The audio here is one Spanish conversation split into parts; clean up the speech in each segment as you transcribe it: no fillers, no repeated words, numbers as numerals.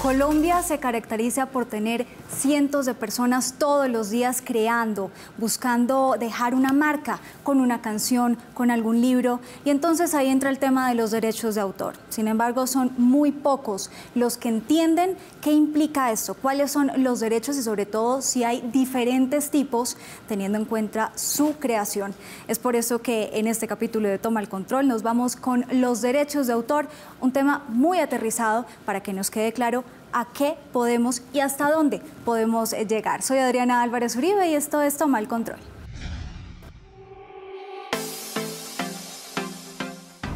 Colombia se caracteriza por tener cientos de personas todos los días creando, buscando dejar una marca con una canción, con algún libro, y entonces ahí entra el tema de los derechos de autor. Sin embargo, son muy pocos los que entienden qué implica esto, cuáles son los derechos y sobre todo si hay diferentes tipos teniendo en cuenta su creación. Es por eso que en este capítulo de Toma el Control nos vamos con los derechos de autor, un tema muy aterrizado para que nos quede claro a qué podemos y hasta dónde podemos llegar. Soy Adriana Álvarez Uribe y esto es Toma el Control.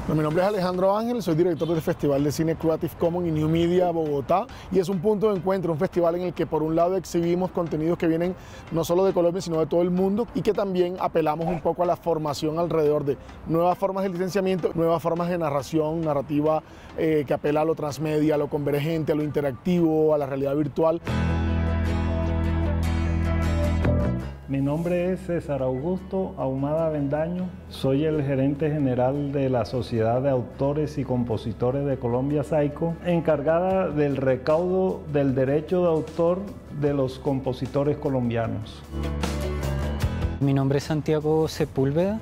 Mi nombre es Alejandro Ángel, soy director del Festival de Cine Creative Commons y New Media Bogotá, y es un punto de encuentro, un festival en el que por un lado exhibimos contenidos que vienen no solo de Colombia sino de todo el mundo, y que también apelamos un poco a la formación alrededor de nuevas formas de licenciamiento, nuevas formas de narrativa que apela a lo transmedia, a lo convergente, a lo interactivo, a la realidad virtual. Mi nombre es César Augusto Ahumada Avendaño, soy el gerente general de la Sociedad de Autores y Compositores de Colombia, SAICO, encargada del recaudo del derecho de autor de los compositores colombianos. Mi nombre es Santiago Sepúlveda.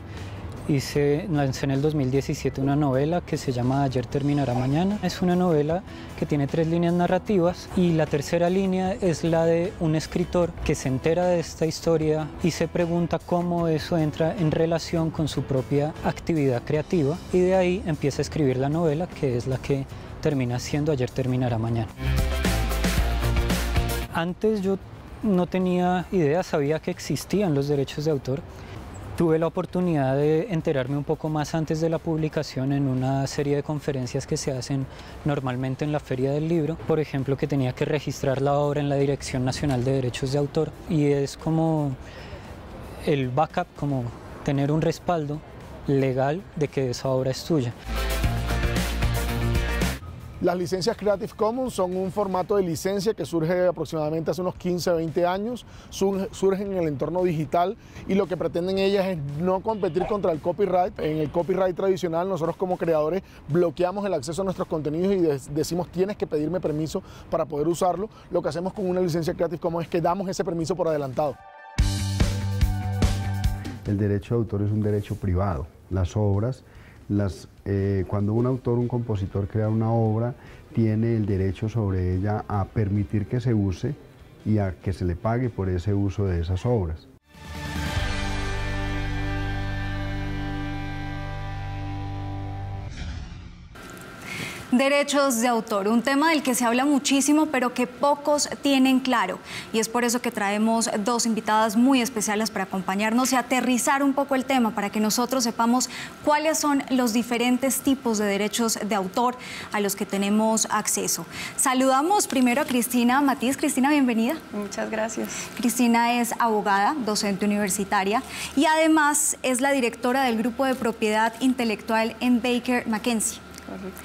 Lancé en el 2017 una novela que se llama Ayer terminará mañana. Es una novela que tiene 3 líneas narrativas y la tercera línea es la de un escritor que se entera de esta historia y se pregunta cómo eso entra en relación con su propia actividad creativa, y de ahí empieza a escribir la novela, que es la que termina siendo Ayer terminará mañana. Antes yo no tenía idea, sabía que existían los derechos de autor. Tuve la oportunidad de enterarme un poco más antes de la publicación en una serie de conferencias que se hacen normalmente en la Feria del Libro. Por ejemplo, que tenía que registrar la obra en la Dirección Nacional de Derechos de Autor, y es como el backup, como tener un respaldo legal de que esa obra es tuya. Las licencias Creative Commons son un formato de licencia que surge aproximadamente hace unos 15 a 20 años, surgen en el entorno digital, y lo que pretenden ellas es no competir contra el copyright. En el copyright tradicional nosotros como creadores bloqueamos el acceso a nuestros contenidos y decimos tienes que pedirme permiso para poder usarlo. Lo que hacemos con una licencia Creative Commons es que damos ese permiso por adelantado. El derecho de autor es un derecho privado. Las obras, cuando un autor, un compositor crea una obra, tiene el derecho sobre ella a permitir que se use y a que se le pague por ese uso de esas obras. Derechos de autor, un tema del que se habla muchísimo pero que pocos tienen claro, y es por eso que traemos 2 invitadas muy especiales para acompañarnos y aterrizar un poco el tema para que nosotros sepamos cuáles son los diferentes tipos de derechos de autor a los que tenemos acceso. Saludamos primero a Cristina Matiz. Cristina, bienvenida. Muchas gracias. Cristina es abogada, docente universitaria y además es la directora del Grupo de Propiedad Intelectual en Baker McKenzie. Correcto.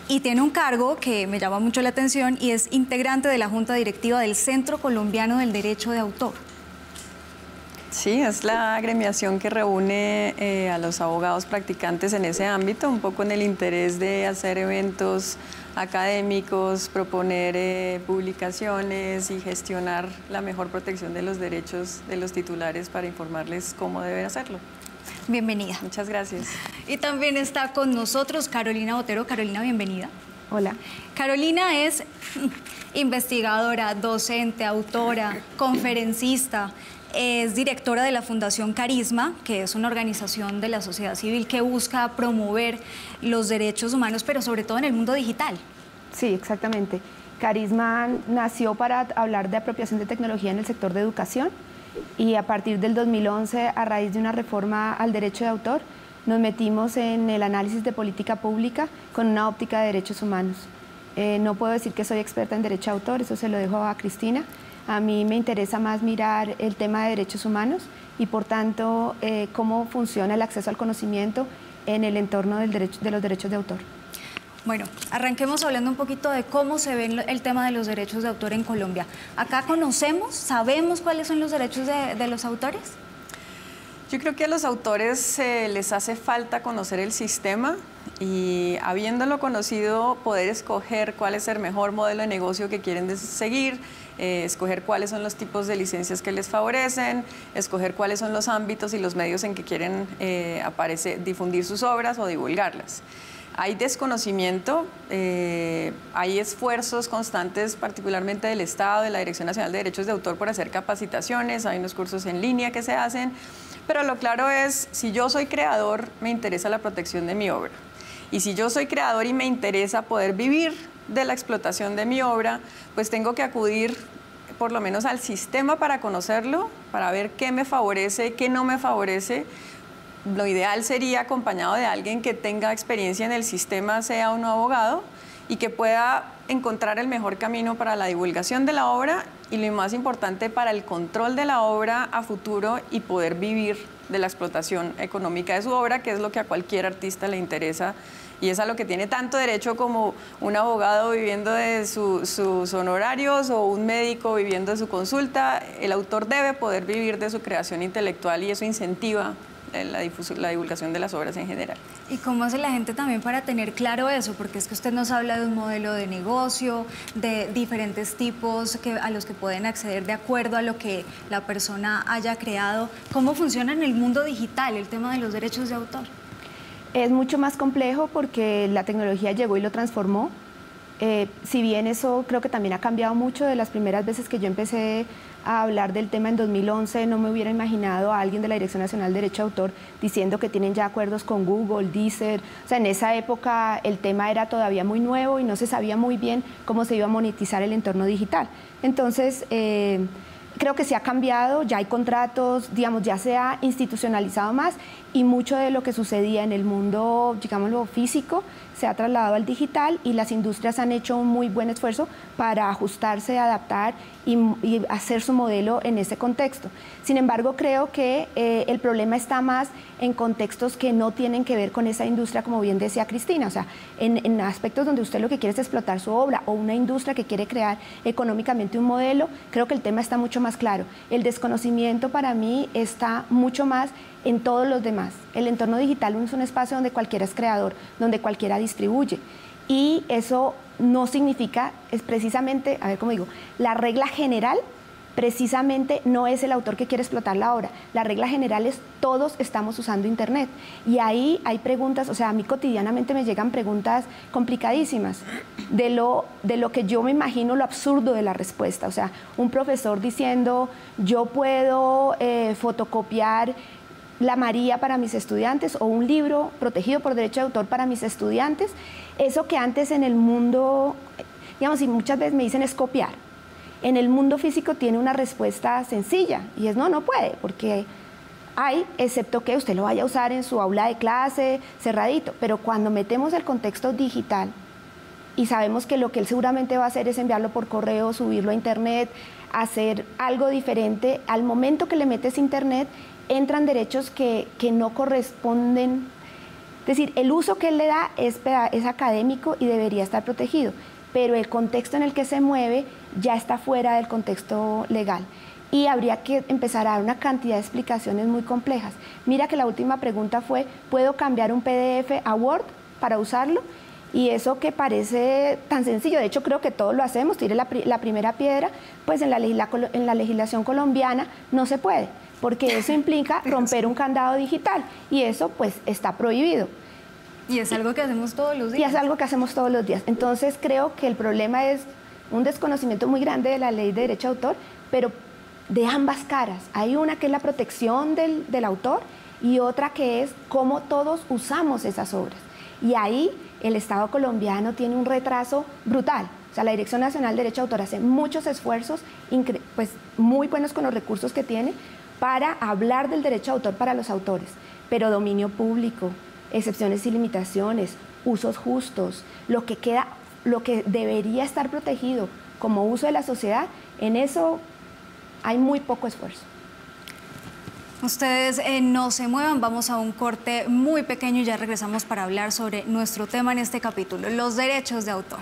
Y tiene un cargo que me llama mucho la atención y es integrante de la Junta Directiva del Centro Colombiano del Derecho de Autor. Sí, es la agremiación que reúne a los abogados practicantes en ese ámbito, un poco en el interés de hacer eventos académicos, proponer publicaciones y gestionar la mejor protección de los derechos de los titulares para informarles cómo deben hacerlo. Bienvenida. Muchas gracias. Y también está con nosotros Carolina Botero. Carolina, bienvenida. Hola. Carolina es investigadora, docente, autora, conferencista, es directora de la Fundación Carisma, que es una organización de la sociedad civil que busca promover los derechos humanos, pero sobre todo en el mundo digital. Sí, exactamente. Carisma nació para hablar de apropiación de tecnología en el sector de educación, y a partir del 2011, a raíz de una reforma al derecho de autor, nos metimos en el análisis de política pública con una óptica de derechos humanos. No puedo decir que soy experta en derecho de autor, eso se lo dejo a Cristina. A mí me interesa más mirar el tema de derechos humanos y, por tanto, cómo funciona el acceso al conocimiento en el entorno de los derechos de autor. Bueno, arranquemos hablando un poquito de cómo se ve el tema de los derechos de autor en Colombia. ¿Acá conocemos, sabemos cuáles son los derechos de los autores? Yo creo que a los autores les hace falta conocer el sistema y habiéndolo conocido, poder escoger cuál es el mejor modelo de negocio que quieren seguir, escoger cuáles son los tipos de licencias que les favorecen, escoger cuáles son los ámbitos y los medios en que quieren difundir sus obras o divulgarlas. Hay desconocimiento, hay esfuerzos constantes, particularmente del Estado, de la Dirección Nacional de Derechos de Autor, por hacer capacitaciones, hay unos cursos en línea que se hacen, pero lo claro es, si yo soy creador, me interesa la protección de mi obra. Y si yo soy creador y me interesa poder vivir de la explotación de mi obra, pues tengo que acudir por lo menos al sistema para conocerlo, para ver qué me favorece, qué no me favorece. Lo ideal sería acompañado de alguien que tenga experiencia en el sistema, sea un abogado, y que pueda encontrar el mejor camino para la divulgación de la obra y lo más importante para el control de la obra a futuro y poder vivir de la explotación económica de su obra, que es lo que a cualquier artista le interesa y es a lo que tiene tanto derecho como un abogado viviendo de sus honorarios o un médico viviendo de su consulta. El autor debe poder vivir de su creación intelectual y eso incentiva la divulgación de las obras en general. ¿Y cómo hace la gente también para tener claro eso? Porque es que usted nos habla de un modelo de negocio, de diferentes tipos a los que pueden acceder de acuerdo a lo que la persona haya creado. ¿Cómo funciona en el mundo digital el tema de los derechos de autor? Es mucho más complejo porque la tecnología llegó y lo transformó. Si bien eso creo que también ha cambiado mucho de las primeras veces que yo empecé a hablar del tema en 2011, no me hubiera imaginado a alguien de la Dirección Nacional de Derecho de Autor diciendo que tienen ya acuerdos con Google, Deezer. O sea, en esa época el tema era todavía muy nuevo y no se sabía muy bien cómo se iba a monetizar el entorno digital. Entonces, creo que se ha cambiado, ya hay contratos, digamos, ya se ha institucionalizado más y mucho de lo que sucedía en el mundo, digámoslo, físico, se ha trasladado al digital y las industrias han hecho un muy buen esfuerzo para ajustarse, adaptar y hacer su modelo en ese contexto. Sin embargo, creo que el problema está más en contextos que no tienen que ver con esa industria, como bien decía Cristina, o sea, en aspectos donde usted lo que quiere es explotar su obra o una industria que quiere crear económicamente un modelo, creo que el tema está mucho más claro. El desconocimiento para mí está mucho más en todos los demás. El entorno digital es un espacio donde cualquiera es creador, donde cualquiera distribuye. Y eso no significa, es precisamente, a ver cómo digo, la regla general precisamente no es el autor que quiere explotar la obra. La regla general es todos estamos usando Internet. Y ahí hay preguntas, o sea, a mí cotidianamente me llegan preguntas complicadísimas de lo que yo me imagino lo absurdo de la respuesta. O sea, un profesor diciendo, yo puedo fotocopiar la María para mis estudiantes o un libro protegido por derecho de autor para mis estudiantes. Eso que antes en el mundo, digamos, y muchas veces me dicen es copiar. En el mundo físico tiene una respuesta sencilla y es no puede, porque hay, excepto que usted lo vaya a usar en su aula de clase, cerradito, pero cuando metemos el contexto digital y sabemos que lo que él seguramente va a hacer es enviarlo por correo, subirlo a Internet, hacer algo diferente, al momento que le metes Internet, entran derechos que no corresponden. Es decir, el uso que él le da es académico y debería estar protegido, pero el contexto en el que se mueve ya está fuera del contexto legal. Y habría que empezar a dar una cantidad de explicaciones muy complejas. Mira que la última pregunta fue, ¿puedo cambiar un PDF a Word para usarlo? Y eso que parece tan sencillo, de hecho creo que todos lo hacemos, tire la primera piedra, pues en la legislación colombiana no se puede, porque eso implica romper un candado digital y eso pues está prohibido. Y es algo que hacemos todos los días. Y es algo que hacemos todos los días. Entonces creo que el problema es un desconocimiento muy grande de la ley de derecho de autor, pero de ambas caras. Hay una que es la protección del autor y otra que es cómo todos usamos esas obras. Y ahí el Estado colombiano tiene un retraso brutal. O sea, la Dirección Nacional de Derecho de Autor hace muchos esfuerzos, pues muy buenos con los recursos que tiene, para hablar del derecho de autor para los autores, pero dominio público, excepciones y limitaciones, usos justos, lo que debería estar protegido como uso de la sociedad, en eso hay muy poco esfuerzo. Ustedes no se muevan, vamos a un corte muy pequeño y ya regresamos para hablar sobre nuestro tema en este capítulo, los derechos de autor.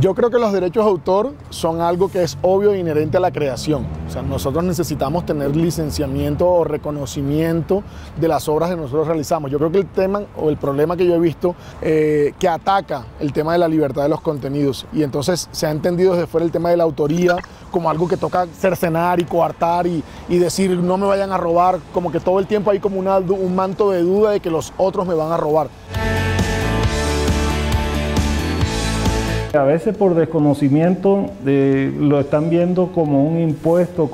Yo creo que los derechos de autor son algo que es obvio e inherente a la creación. O sea, nosotros necesitamos tener licenciamiento o reconocimiento de las obras que nosotros realizamos. Yo creo que el tema o el problema que yo he visto que ataca el tema de la libertad de los contenidos, y entonces se ha entendido desde fuera el tema de la autoría como algo que toca cercenar y coartar y decir no me vayan a robar, como que todo el tiempo hay como un manto de duda de que los otros me van a robar. A veces por desconocimiento lo están viendo como un impuesto,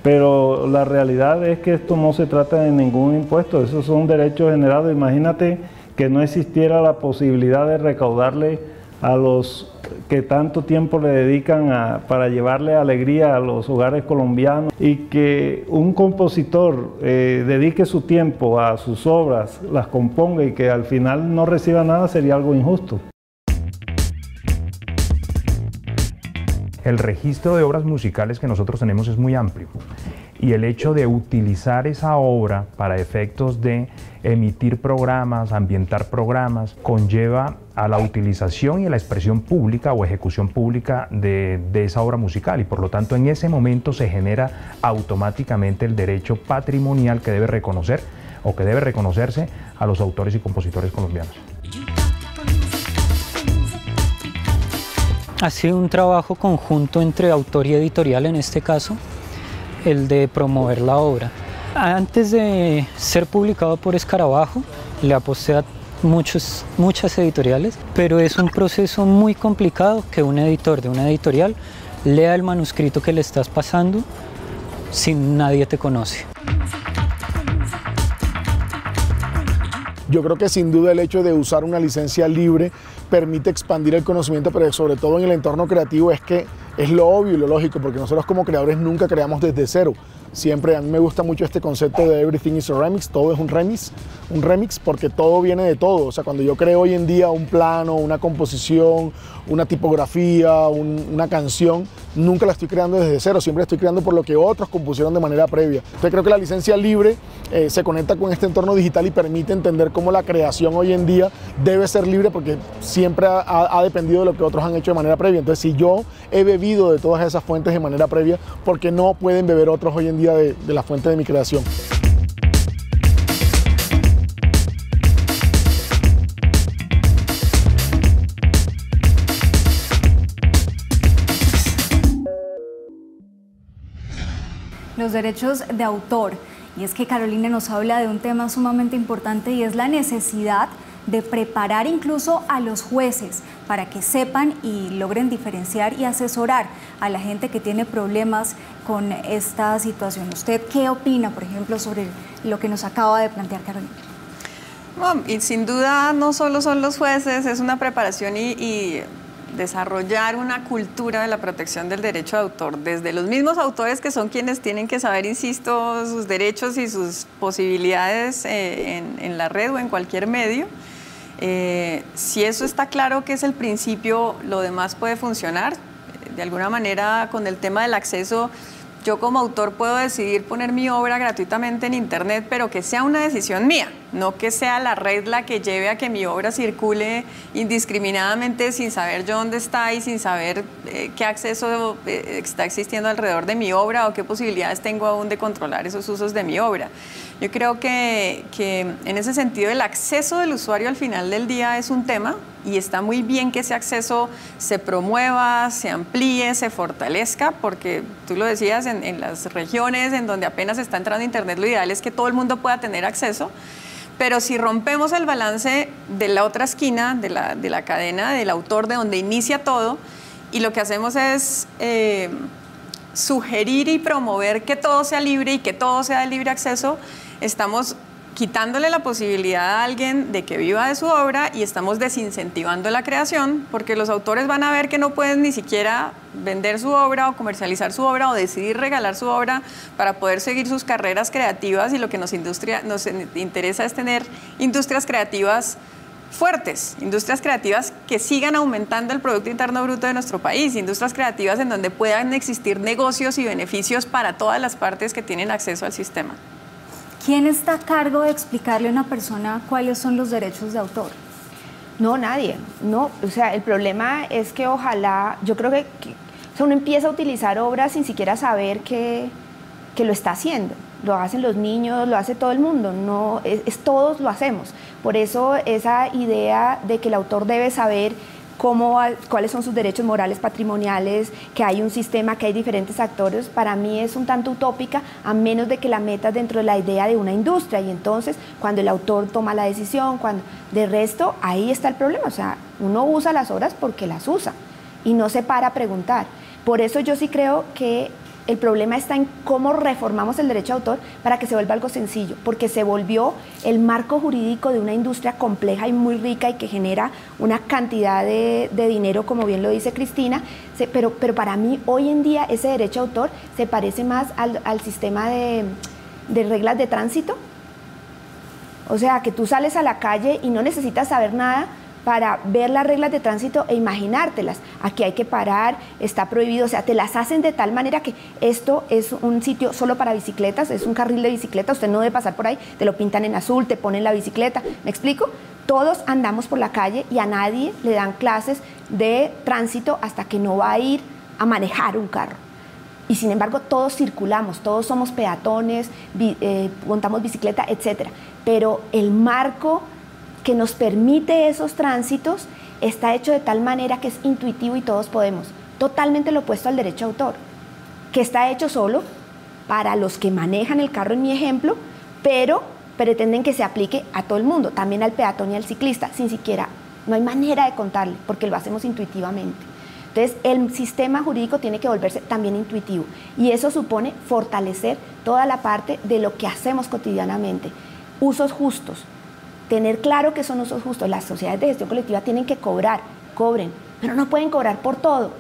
pero la realidad es que esto no se trata de ningún impuesto, esos son derechos generados. Imagínate que no existiera la posibilidad de recaudarle a los que tanto tiempo le dedican para llevarle alegría a los hogares colombianos, y que un compositor dedique su tiempo a sus obras, las componga y que al final no reciba nada, sería algo injusto. El registro de obras musicales que nosotros tenemos es muy amplio, y el hecho de utilizar esa obra para efectos de emitir programas, ambientar programas, conlleva a la utilización y a la expresión pública o ejecución pública de esa obra musical, y por lo tanto en ese momento se genera automáticamente el derecho patrimonial que debe reconocer o que debe reconocerse a los autores y compositores colombianos. Ha sido un trabajo conjunto entre autor y editorial, en este caso, el de promover la obra. Antes de ser publicado por Escarabajo, le aposté a muchas editoriales, pero es un proceso muy complicado que un editor de una editorial lea el manuscrito que le estás pasando si nadie te conoce. Yo creo que sin duda el hecho de usar una licencia libre permite expandir el conocimiento, pero sobre todo en el entorno creativo es lo obvio y lo lógico, porque nosotros como creadores nunca creamos desde cero. Siempre a mí me gusta mucho este concepto de everything is a remix, todo es un remix porque todo viene de todo. O sea, cuando yo creo hoy en día un plano, una composición, una tipografía, una canción, nunca la estoy creando desde cero, siempre la estoy creando por lo que otros compusieron de manera previa. Entonces creo que la licencia libre se conecta con este entorno digital y permite entender cómo la creación hoy en día debe ser libre, porque siempre ha dependido de lo que otros han hecho de manera previa. Entonces, si yo he bebido de todas esas fuentes de manera previa, ¿por qué no pueden beber otros hoy en día de la fuente de mi creación? Los derechos de autor. Y es que Carolina nos habla de un tema sumamente importante, y es la necesidad de preparar incluso a los jueces para que sepan y logren diferenciar y asesorar a la gente que tiene problemas con esta situación. ¿Usted qué opina, por ejemplo, sobre lo que nos acaba de plantear Carolina? Bueno, y sin duda no solo son los jueces, es una preparación y desarrollar una cultura de la protección del derecho de autor, desde los mismos autores, que son quienes tienen que saber, insisto, sus derechos y sus posibilidades en la red o en cualquier medio. Si eso está claro que es el principio, lo demás puede funcionar. De alguna manera, con el tema del acceso, yo como autor puedo decidir poner mi obra gratuitamente en internet, pero que sea una decisión mía, no que sea la red la que lleve a que mi obra circule indiscriminadamente sin saber yo dónde está y sin saber qué acceso está existiendo alrededor de mi obra o qué posibilidades tengo aún de controlar esos usos de mi obra. Yo creo que en ese sentido el acceso del usuario al final del día es un tema, y está muy bien que ese acceso se promueva, se amplíe, se fortalezca, porque tú lo decías, en las regiones en donde apenas está entrando internet, lo ideal es que todo el mundo pueda tener acceso. Pero si rompemos el balance de la otra esquina, de la cadena, del autor, de donde inicia todo, y lo que hacemos es sugerir y promover que todo sea libre y que todo sea de libre acceso, estamos quitándole la posibilidad a alguien de que viva de su obra y estamos desincentivando la creación, porque los autores van a ver que no pueden ni siquiera vender su obra o comercializar su obra o decidir regalar su obra para poder seguir sus carreras creativas, y lo que nos interesa es tener industrias creativas fuertes, industrias creativas que sigan aumentando el Producto Interno Bruto de nuestro país, industrias creativas en donde puedan existir negocios y beneficios para todas las partes que tienen acceso al sistema. ¿Quién está a cargo de explicarle a una persona cuáles son los derechos de autor? No, nadie. No, o sea, el problema es que ojalá, yo creo que o sea, uno empieza a utilizar obras sin siquiera saber que lo está haciendo. Lo hacen los niños, lo hace todo el mundo, no, todos lo hacemos. Por eso esa idea de que el autor debe saber cuáles son sus derechos morales patrimoniales, que hay un sistema, que hay diferentes actores, para mí es un tanto utópica, a menos de que la metas dentro de la idea de una industria. Y entonces, cuando el autor toma la decisión, de resto, ahí está el problema. O sea, uno usa las obras porque las usa y no se para a preguntar. Por eso yo sí creo que el problema está en cómo reformamos el derecho de autor para que se vuelva algo sencillo, porque se volvió el marco jurídico de una industria compleja y muy rica y que genera una cantidad de dinero, como bien lo dice Cristina, pero para mí hoy en día ese derecho de autor se parece más al sistema de reglas de tránsito. O sea, que tú sales a la calle y no necesitas saber nada para ver las reglas de tránsito e imaginártelas. Aquí hay que parar, está prohibido, o sea, te las hacen de tal manera que esto es un sitio solo para bicicletas, es un carril de bicicleta, usted no debe pasar por ahí, te lo pintan en azul, te ponen la bicicleta, ¿me explico? Todos andamos por la calle y a nadie le dan clases de tránsito hasta que no va a ir a manejar un carro. Y sin embargo, todos circulamos, todos somos peatones, montamos bicicleta, etc. Pero el marco que nos permite esos tránsitos está hecho de tal manera que es intuitivo y todos podemos. Totalmente lo opuesto al derecho de autor, que está hecho solo para los que manejan el carro en mi ejemplo, pero pretenden que se aplique a todo el mundo, también al peatón y al ciclista, sin siquiera, no hay manera de contarle, porque lo hacemos intuitivamente. Entonces, el sistema jurídico tiene que volverse también intuitivo y eso supone fortalecer toda la parte de lo que hacemos cotidianamente. Usos justos. Tener claro que son usos justos. Las sociedades de gestión colectiva tienen que cobrar, cobren, pero no pueden cobrar por todo.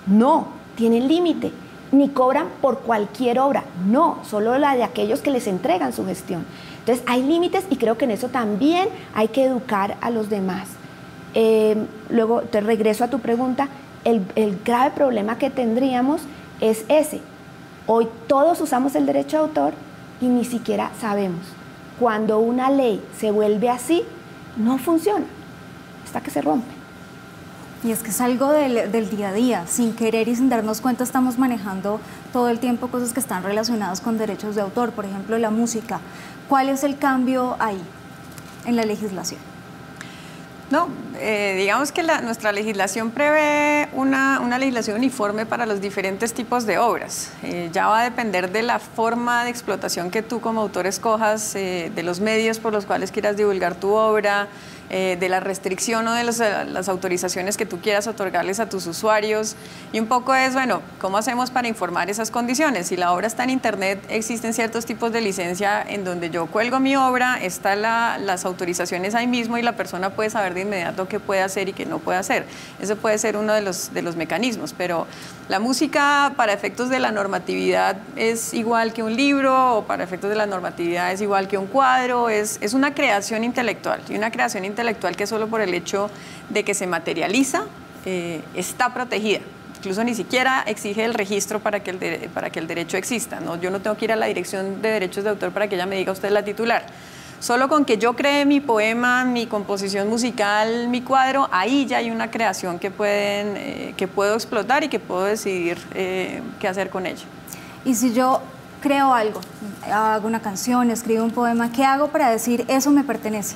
No, tienen límite. Ni cobran por cualquier obra. No, solo la de aquellos que les entregan su gestión. Entonces hay límites y creo que en eso también hay que educar a los demás. Luego te regreso a tu pregunta. El grave problema que tendríamos es ese. Hoy todos usamos el derecho de autor y ni siquiera sabemos. Cuando una ley se vuelve así, no funciona, hasta que se rompe. Y es que es algo del día a día, sin querer y sin darnos cuenta estamos manejando todo el tiempo cosas que están relacionadas con derechos de autor, por ejemplo la música. ¿Cuál es el cambio ahí, en la legislación? No, digamos que nuestra legislación prevé una legislación uniforme para los diferentes tipos de obras. Ya va a depender de la forma de explotación que tú como autor escojas, de los medios por los cuales quieras divulgar tu obra, de la restricción o de las autorizaciones que tú quieras otorgarles a tus usuarios. Y un poco es, bueno, ¿cómo hacemos para informar esas condiciones? Si la obra está en internet, existen ciertos tipos de licencia en donde yo cuelgo mi obra, están las autorizaciones ahí mismo y la persona puede saber de inmediato qué puede hacer y qué no puede hacer. Ese puede ser uno de los mecanismos, pero la música para efectos de la normatividad es igual que un libro o para efectos de la normatividad es igual que un cuadro, es una creación intelectual y una creación intelectual que solo por el hecho de que se materializa está protegida. Incluso ni siquiera exige el registro para que el derecho exista, ¿no? Yo no tengo que ir a la Dirección de Derechos de Autor para que ella me diga usted es la titular. Solo con que yo cree mi poema, mi composición musical, mi cuadro, ahí ya hay una creación que puedo explotar y que puedo decidir qué hacer con ella. Y si yo creo algo, hago una canción, escribo un poema, ¿qué hago para decir eso me pertenece?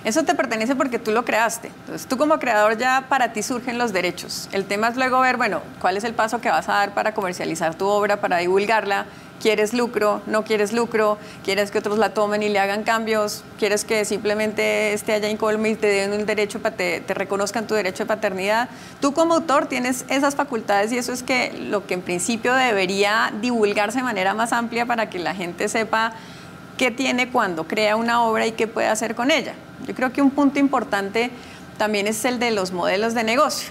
Eso te pertenece porque tú lo creaste. Entonces, tú como creador ya para ti surgen los derechos. El tema es luego ver, bueno, cuál es el paso que vas a dar para comercializar tu obra, para divulgarla. ¿Quieres lucro? ¿No quieres lucro? ¿Quieres que otros la tomen y le hagan cambios? ¿Quieres que simplemente esté allá en Colme y te den el derecho, te reconozcan tu derecho de paternidad? Tú como autor tienes esas facultades y eso es lo que en principio debería divulgarse de manera más amplia para que la gente sepa qué tiene cuando crea una obra y qué puede hacer con ella. Yo creo que un punto importante también es el de los modelos de negocio.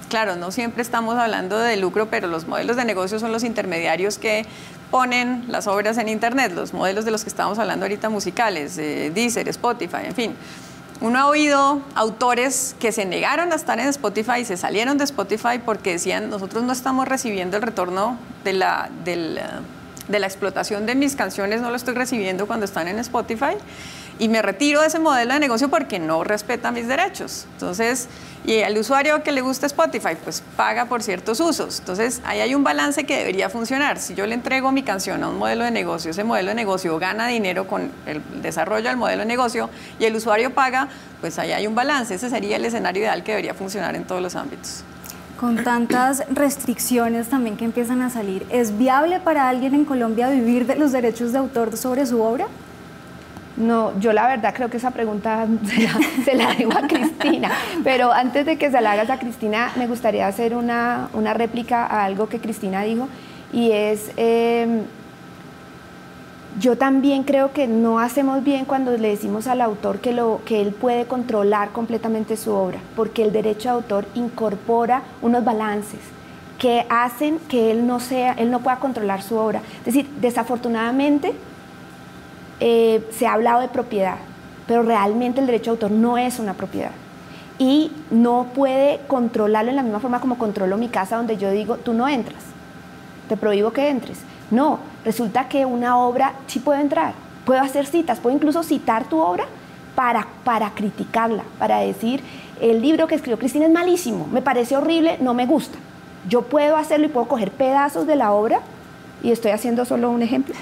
Claro, no siempre estamos hablando de lucro, pero los modelos de negocio son los intermediarios que ponen las obras en internet, los modelos de los que estamos hablando ahorita musicales, Deezer, Spotify, en fin. Uno ha oído autores que se negaron a estar en Spotify y se salieron de Spotify porque decían, nosotros no estamos recibiendo el retorno de la explotación de mis canciones, no lo estoy recibiendo cuando están en Spotify. y me retiro de ese modelo de negocio porque no respeta mis derechos. Entonces, y al usuario que le gusta Spotify, pues paga por ciertos usos. Entonces, ahí hay un balance que debería funcionar. Si yo le entrego mi canción a un modelo de negocio, ese modelo de negocio gana dinero con el desarrollo del modelo de negocio y el usuario paga, pues ahí hay un balance. Ese sería el escenario ideal que debería funcionar en todos los ámbitos. Con tantas restricciones también que empiezan a salir, ¿es viable para alguien en Colombia vivir de los derechos de autor sobre su obra? No, yo la verdad creo que esa pregunta se la digo a Cristina, pero antes de que se la hagas a Cristina, me gustaría hacer una réplica a algo que Cristina dijo, y es, yo también creo que no hacemos bien cuando le decimos al autor que él puede controlar completamente su obra, porque el derecho de autor incorpora unos balances que hacen que él no pueda controlar su obra. Es decir, desafortunadamente, se ha hablado de propiedad, pero realmente el derecho de autor no es una propiedad y no puede controlarlo en la misma forma como controlo mi casa, donde yo digo, tú no entras, te prohíbo que entres. No, resulta que una obra sí puede entrar, puedo hacer citas, puedo incluso citar tu obra para criticarla, para decir, el libro que escribió Cristina es malísimo, me parece horrible, no me gusta. Yo puedo hacerlo y puedo coger pedazos de la obra, y estoy haciendo solo un ejemplo,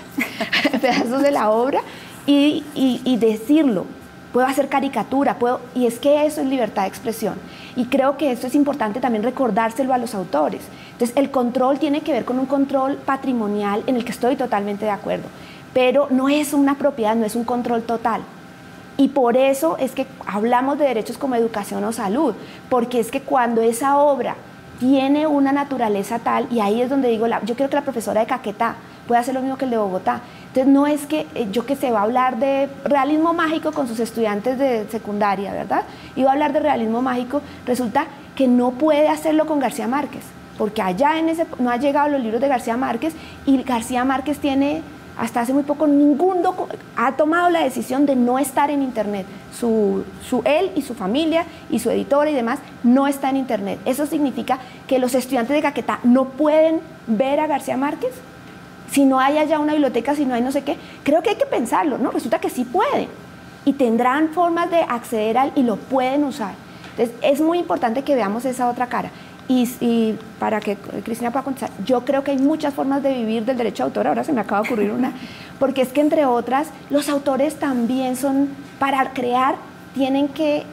pedazos de la obra, y decirlo. Puedo hacer caricatura, y es que eso es libertad de expresión. Y creo que esto es importante también recordárselo a los autores. Entonces, el control tiene que ver con un control patrimonial en el que estoy totalmente de acuerdo, pero no es una propiedad, no es un control total. Y por eso es que hablamos de derechos como educación o salud, porque es que cuando esa obra tiene una naturaleza tal, y ahí es donde digo, yo creo que la profesora de Caquetá puede hacer lo mismo que el de Bogotá. Entonces no es que yo que sé, va a hablar de realismo mágico con sus estudiantes de secundaria, ¿verdad? Y va a hablar de realismo mágico, resulta que no puede hacerlo con García Márquez, porque allá no ha llegado los libros de García Márquez, y García Márquez tiene, hasta hace muy poco, ha tomado la decisión de no estar en internet. Él y su familia y su editora y demás no está en internet. Eso significa que los estudiantes de Caquetá no pueden ver a García Márquez si no hay allá una biblioteca, si no hay no sé qué. Creo que hay que pensarlo, ¿no? Resulta que sí pueden y tendrán formas de acceder y lo pueden usar. Entonces es muy importante que veamos esa otra cara. Y para que Cristina pueda contestar, yo creo que hay muchas formas de vivir del derecho de autor, ahora se me acaba de ocurrir una, porque es que entre otras, los autores también para crear, tienen que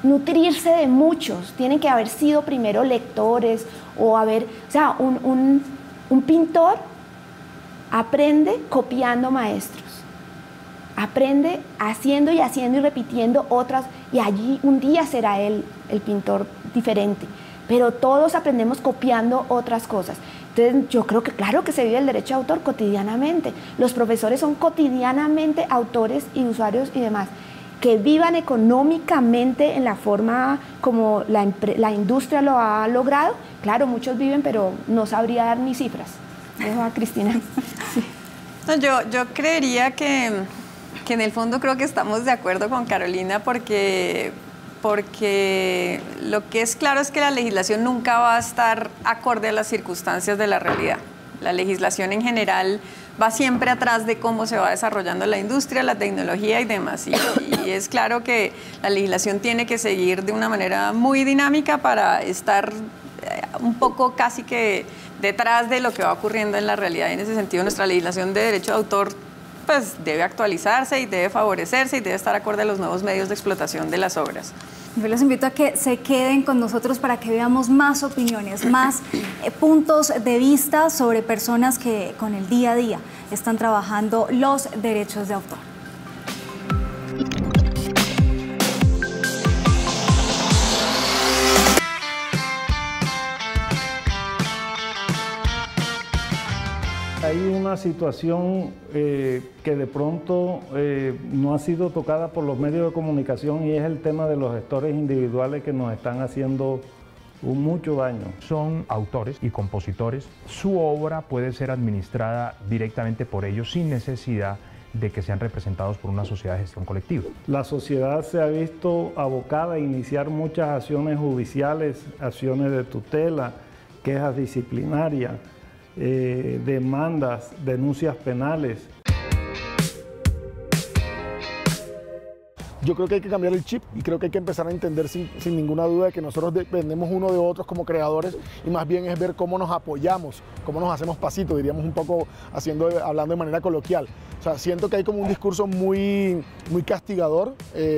nutrirse de muchos, tienen que haber sido primero lectores, o sea, un pintor aprende copiando maestros, aprende haciendo y repitiendo otras, y allí un día será él el pintor diferente. Pero todos aprendemos copiando otras cosas. Entonces yo creo que claro que se vive el derecho de autor cotidianamente. Los profesores son cotidianamente autores y usuarios y demás. Que vivan económicamente en la forma como la industria lo ha logrado. Claro, muchos viven, pero no sabría dar ni cifras. Dejo a Cristina. Sí. No, yo creería que en el fondo creo que estamos de acuerdo con Carolina, porque lo que es claro es que la legislación nunca va a estar acorde a las circunstancias de la realidad. La legislación en general va siempre atrás de cómo se va desarrollando la industria, la tecnología y demás. Y es claro que la legislación tiene que seguir de una manera muy dinámica para estar un poco casi que detrás de lo que va ocurriendo en la realidad. En ese sentido, nuestra legislación de derecho de autor pues debe actualizarse y debe favorecerse y debe estar acorde a los nuevos medios de explotación de las obras. Yo les invito a que se queden con nosotros para que veamos más opiniones, más puntos de vista sobre personas que con el día a día están trabajando los derechos de autor. Hay una situación que de pronto no ha sido tocada por los medios de comunicación, y es el tema de los gestores individuales que nos están haciendo mucho daño. Son autores y compositores. Su obra puede ser administrada directamente por ellos sin necesidad de que sean representados por una sociedad de gestión colectiva. La sociedad se ha visto abocada a iniciar muchas acciones judiciales, acciones de tutela, quejas disciplinarias, demandas, denuncias penales. Yo creo que hay que cambiar el chip y creo que hay que empezar a entender sin ninguna duda de que nosotros dependemos uno de otros como creadores y más bien es ver cómo nos apoyamos, cómo nos hacemos pasito, diríamos un poco hablando de manera coloquial. O sea, siento que hay como un discurso muy castigador,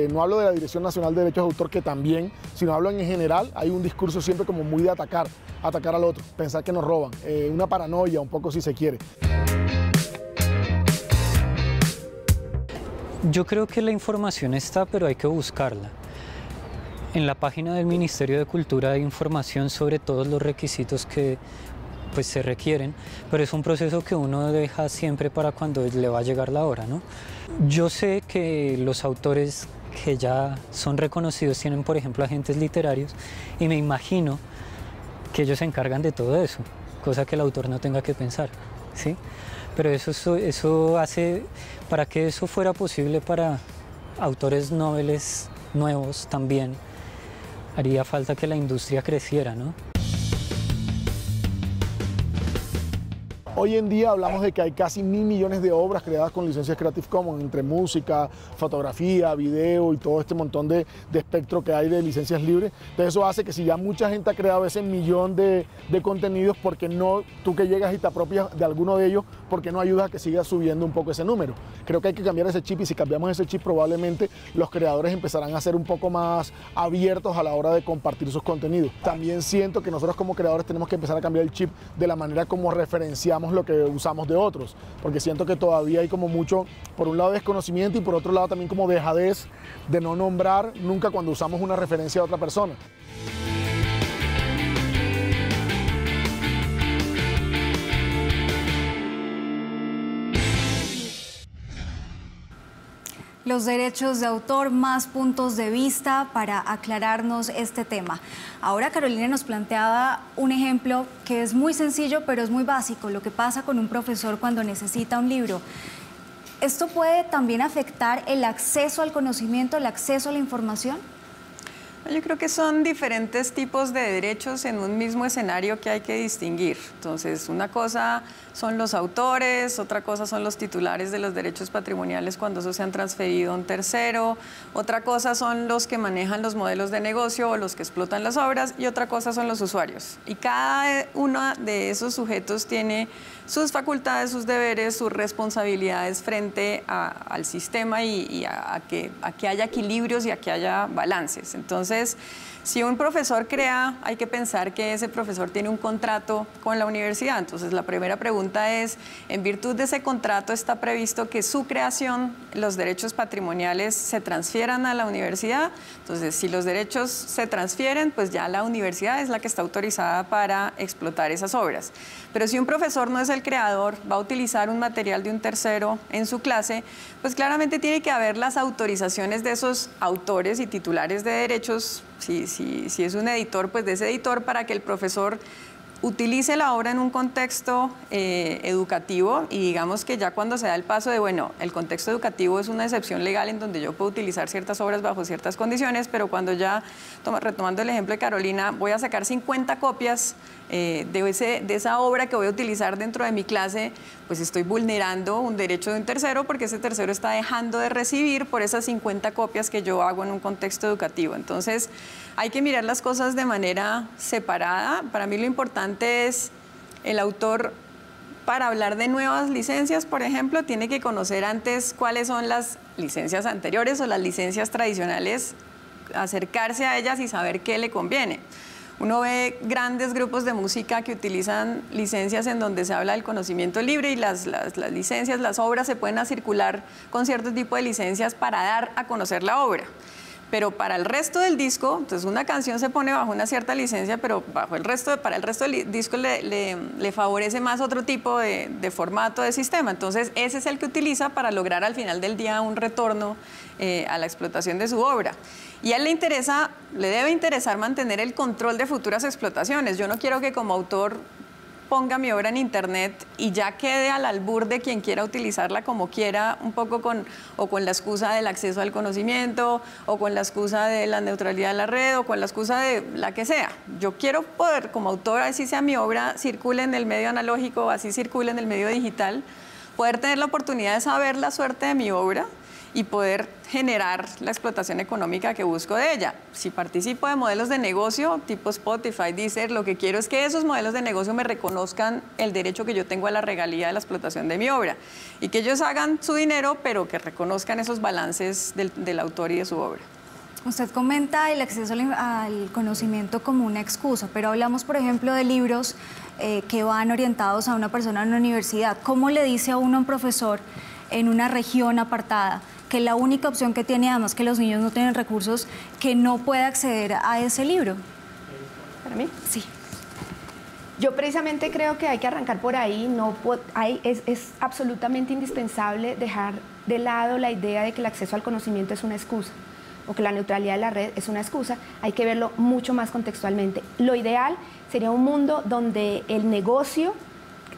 no hablo de la Dirección Nacional de Derechos de Autor, que también, sino hablo en general, hay un discurso siempre como muy de atacar al otro, pensar que nos roban, una paranoia un poco si se quiere. Yo creo que la información está, pero hay que buscarla. En la página del Ministerio de Cultura hay información sobre todos los requisitos que pues, se requieren, pero es un proceso que uno deja siempre para cuando le va a llegar la hora, ¿no? Yo sé que los autores que ya son reconocidos tienen, por ejemplo, agentes literarios y me imagino que ellos se encargan de todo eso, cosa que el autor no tenga que pensar, ¿sí? Pero eso hace, para que eso fuera posible para autores noveles nuevos también, haría falta que la industria creciera, ¿no? Hoy en día hablamos de que hay casi 1.000 millones de obras creadas con licencias Creative Commons, entre música, fotografía, video y todo este montón de espectro que hay de licencias libres. Entonces eso hace que si ya mucha gente ha creado ese millón de contenidos, porque no tú que llegas y te apropias de alguno de ellos, porque no ayudas a que siga subiendo un poco ese número? Creo que hay que cambiar ese chip y si cambiamos ese chip probablemente los creadores empezarán a ser un poco más abiertos a la hora de compartir sus contenidos. También siento que nosotros como creadores tenemos que empezar a cambiar el chip de la manera como referenciamos lo que usamos de otros, porque siento que todavía hay como mucho, por un lado desconocimiento y por otro lado también como dejadez de no nombrar nunca cuando usamos una referencia a otra persona. Los derechos de autor, más puntos de vista para aclararnos este tema. Ahora Carolina nos planteaba un ejemplo que es muy sencillo, pero es muy básico, lo que pasa con un profesor cuando necesita un libro. ¿Esto puede también afectar el acceso al conocimiento, el acceso a la información? Yo creo que son diferentes tipos de derechos en un mismo escenario que hay que distinguir. Entonces, una cosa son los autores, otra cosa son los titulares de los derechos patrimoniales cuando esos se han transferido a un tercero, otra cosa son los que manejan los modelos de negocio o los que explotan las obras y otra cosa son los usuarios. Y cada uno de esos sujetos tiene sus facultades, sus deberes, sus responsabilidades frente al sistema y a que haya equilibrios y a que haya balances. Entonces, si un profesor crea, hay que pensar que ese profesor tiene un contrato con la universidad. Entonces, la primera pregunta es, en virtud de ese contrato está previsto que su creación, los derechos patrimoniales se transfieran a la universidad. Entonces, si los derechos se transfieren, pues ya la universidad es la que está autorizada para explotar esas obras. Pero si un profesor no es el creador, va a utilizar un material de un tercero en su clase, pues claramente tiene que haber las autorizaciones de esos autores y titulares de derechos. Si es un editor, pues de ese editor, para que el profesor utilice la obra en un contexto educativo y digamos que ya cuando se da el paso de, bueno, el contexto educativo es una excepción legal en donde yo puedo utilizar ciertas obras bajo ciertas condiciones, pero cuando ya, retomando el ejemplo de Carolina, voy a sacar 50 copias de esa obra que voy a utilizar dentro de mi clase, pues estoy vulnerando un derecho de un tercero porque ese tercero está dejando de recibir por esas 50 copias que yo hago en un contexto educativo. Entonces, hay que mirar las cosas de manera separada. Para mí lo importante es el autor, para hablar de nuevas licencias, por ejemplo, tiene que conocer antes cuáles son las licencias anteriores o las licencias tradicionales, acercarse a ellas y saber qué le conviene. Uno ve grandes grupos de música que utilizan licencias en donde se habla del conocimiento libre y las licencias, las obras se pueden circular con cierto tipo de licencias para dar a conocer la obra. Pero para el resto del disco, entonces una canción se pone bajo una cierta licencia, pero para el resto del disco le favorece más otro tipo de formato de sistema. Entonces ese es el que utiliza para lograr al final del día un retorno a la explotación de su obra. Y a él le debe interesar mantener el control de futuras explotaciones. Yo no quiero que como autor ponga mi obra en internet y ya quede al albur de quien quiera utilizarla como quiera, un poco con la excusa del acceso al conocimiento, o con la excusa de la neutralidad de la red, o con la excusa de la que sea. Yo quiero poder, como autor, así sea mi obra, circule en el medio analógico, así circule en el medio digital, poder tener la oportunidad de saber la suerte de mi obra y poder generar la explotación económica que busco de ella. Si participo de modelos de negocio tipo Spotify, Deezer, lo que quiero es que esos modelos de negocio me reconozcan el derecho que yo tengo a la regalía de la explotación de mi obra y que ellos hagan su dinero, pero que reconozcan esos balances del autor y de su obra. Usted comenta el acceso al conocimiento como una excusa, pero hablamos, por ejemplo, de libros que van orientados a una persona en una universidad. ¿Cómo le dice a uno, un profesor en una región apartada, que la única opción que tiene, además que los niños no tienen recursos, que no puede acceder a ese libro? ¿Para mí? Sí. Yo precisamente creo que hay que arrancar por ahí. Es absolutamente indispensable dejar de lado la idea de que el acceso al conocimiento es una excusa o que la neutralidad de la red es una excusa. Hay que verlo mucho más contextualmente. Lo ideal sería un mundo donde el negocio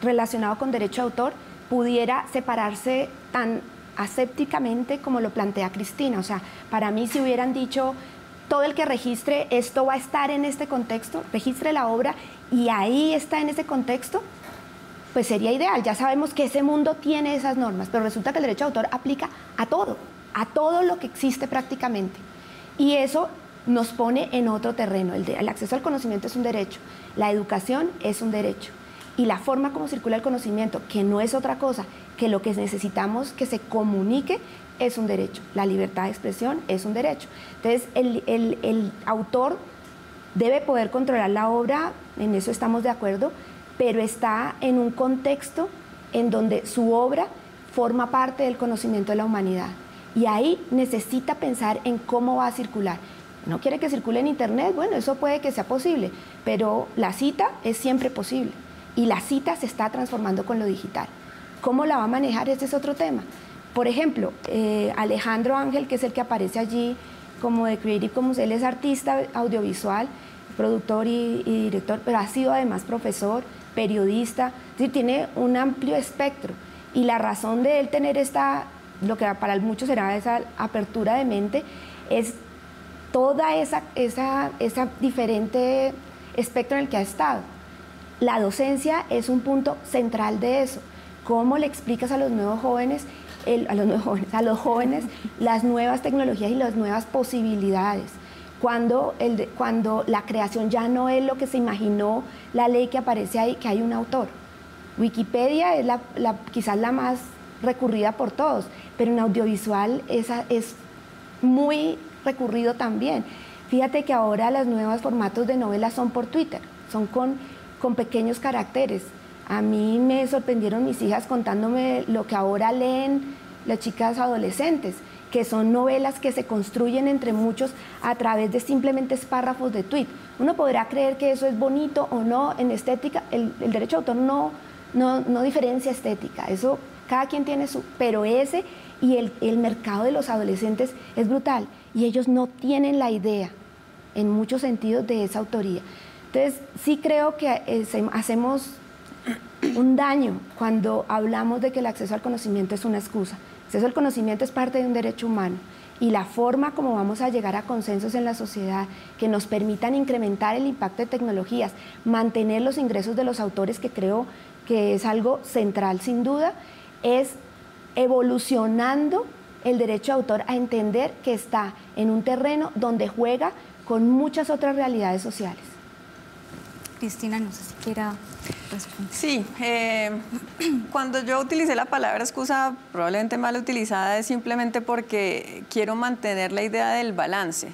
relacionado con derecho de autor pudiera separarse tan asépticamente como lo plantea Cristina. O sea, para mí, si hubieran dicho, todo el que registre esto va a estar en este contexto, registre la obra y ahí está en ese contexto, pues sería ideal. Ya sabemos que ese mundo tiene esas normas, pero resulta que el derecho de autor aplica a todo lo que existe prácticamente. Y eso nos pone en otro terreno. El acceso al conocimiento es un derecho, la educación es un derecho. Y la forma como circula el conocimiento, que no es otra cosa que lo que necesitamos que se comunique, es un derecho. La libertad de expresión es un derecho. Entonces, el autor debe poder controlar la obra, en eso estamos de acuerdo, pero está en un contexto en donde su obra forma parte del conocimiento de la humanidad. Y ahí necesita pensar en cómo va a circular. ¿No quiere que circule en Internet? Bueno, eso puede que sea posible, pero la cita es siempre posible. Y la cita se está transformando con lo digital. ¿Cómo la va a manejar? Ese es otro tema. Por ejemplo, Alejandro Ángel, que es el que aparece allí como de Creative Commons, él es artista audiovisual, productor y director, pero ha sido además profesor, periodista, es decir, tiene un amplio espectro. Y la razón de él tener lo que para muchos será esa apertura de mente, es toda esa diferente espectro en el que ha estado. La docencia es un punto central de eso. ¿Cómo le explicas a los jóvenes las nuevas tecnologías y las nuevas posibilidades? Cuando la creación ya no es lo que se imaginó la ley que aparece ahí, que hay un autor. Wikipedia es quizás la más recurrida por todos, pero en audiovisual es muy recurrido también. Fíjate que ahora los nuevos formatos de novelas son por Twitter, son con pequeños caracteres. A mí me sorprendieron mis hijas contándome lo que ahora leen las chicas adolescentes, que son novelas que se construyen entre muchos a través de simplemente párrafos de tweet. Uno podrá creer que eso es bonito o no en estética. El derecho de autor no diferencia estética, eso cada quien tiene pero ese y el mercado de los adolescentes es brutal y ellos no tienen la idea en muchos sentidos de esa autoría. Entonces sí creo que hacemos un daño cuando hablamos de que el acceso al conocimiento es una excusa. El acceso al conocimiento es parte de un derecho humano y la forma como vamos a llegar a consensos en la sociedad que nos permitan incrementar el impacto de tecnologías, mantener los ingresos de los autores, que creo que es algo central sin duda, es evolucionando el derecho de autor a entender que está en un terreno donde juega con muchas otras realidades sociales. Cristina, no sé si quiera responder. Sí, cuando yo utilicé la palabra excusa, probablemente mal utilizada, es simplemente porque quiero mantener la idea del balance.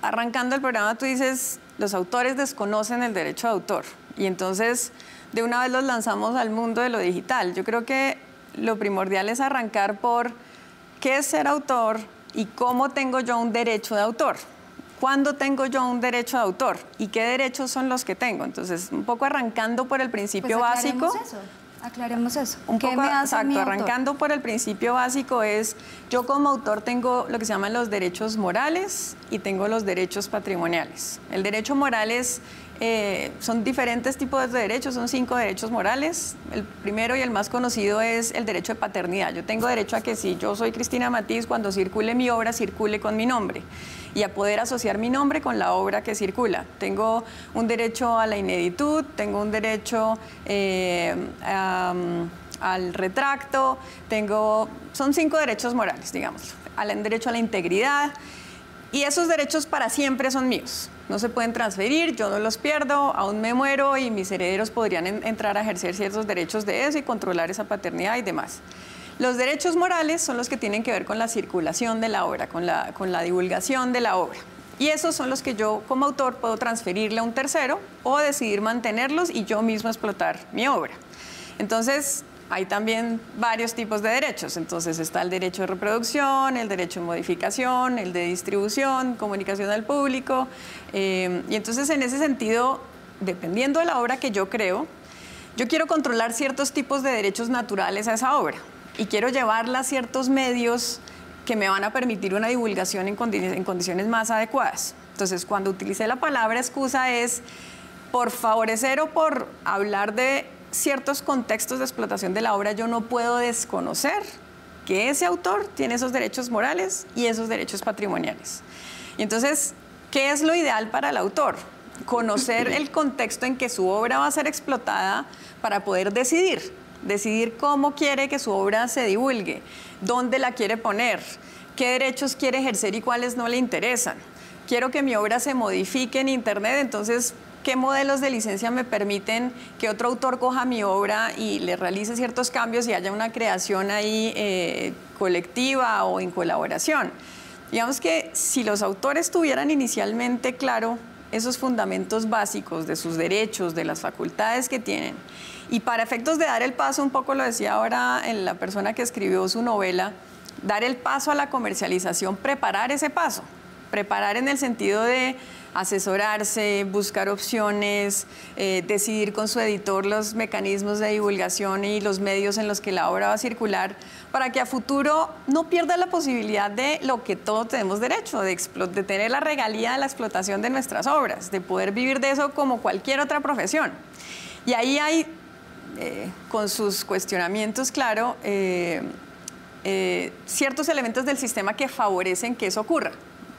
Arrancando el programa, tú dices, los autores desconocen el derecho de autor, y entonces de una vez los lanzamos al mundo de lo digital. Yo creo que lo primordial es arrancar por qué es ser autor y cómo tengo yo un derecho de autor. ¿Cuándo tengo yo un derecho de autor? ¿Y qué derechos son los que tengo? Entonces, un poco arrancando por el principio básico. Aclaremos eso. ¿Qué me hace mi autor? Arrancando por el principio básico es, yo como autor tengo lo que se llaman los derechos morales y tengo los derechos patrimoniales. El derecho moral son diferentes tipos de derechos, son 5 derechos morales. El primero y el más conocido es el derecho de paternidad. Yo tengo derecho a que si yo soy Cristina Matiz, cuando circule mi obra, circule con mi nombre y a poder asociar mi nombre con la obra que circula. Tengo un derecho a la ineditud, tengo un derecho al retracto, son 5 derechos morales, digamos, al derecho a la integridad, y esos derechos para siempre son míos. No se pueden transferir, yo no los pierdo, aún me muero y mis herederos podrían entrar a ejercer ciertos derechos de eso y controlar esa paternidad y demás. Los derechos morales son los que tienen que ver con la circulación de la obra, con la divulgación de la obra. Y esos son los que yo como autor puedo transferirle a un tercero o decidir mantenerlos y yo mismo explotar mi obra. Entonces, hay también varios tipos de derechos. Entonces está el derecho de reproducción, el derecho de modificación, el de distribución, comunicación al público. Y entonces en ese sentido, dependiendo de la obra que yo creo, yo quiero controlar ciertos tipos de derechos naturales a esa obra y quiero llevarla a ciertos medios que me van a permitir una divulgación en condiciones más adecuadas. Entonces, cuando utilicé la palabra excusa es por favorecer o por hablar de ciertos contextos de explotación de la obra, yo no puedo desconocer que ese autor tiene esos derechos morales y esos derechos patrimoniales. Y entonces, ¿qué es lo ideal para el autor? Conocer el contexto en que su obra va a ser explotada para poder decidir cómo quiere que su obra se divulgue, dónde la quiere poner, qué derechos quiere ejercer y cuáles no le interesan. Quiero que mi obra se modifique en Internet, entonces, ¿qué modelos de licencia me permiten que otro autor coja mi obra y le realice ciertos cambios y haya una creación ahí colectiva o en colaboración? Digamos que si los autores tuvieran inicialmente claro esos fundamentos básicos de sus derechos, de las facultades que tienen, y para efectos de dar el paso, un poco lo decía ahora la persona que escribió su novela, dar el paso a la comercialización, preparar ese paso, preparar en el sentido de asesorarse, buscar opciones, decidir con su editor los mecanismos de divulgación y los medios en los que la obra va a circular, para que a futuro no pierda la posibilidad de lo que todos tenemos derecho, de tener la regalía de la explotación de nuestras obras, de poder vivir de eso como cualquier otra profesión. Y ahí hay, con sus cuestionamientos, claro, ciertos elementos del sistema que favorecen que eso ocurra.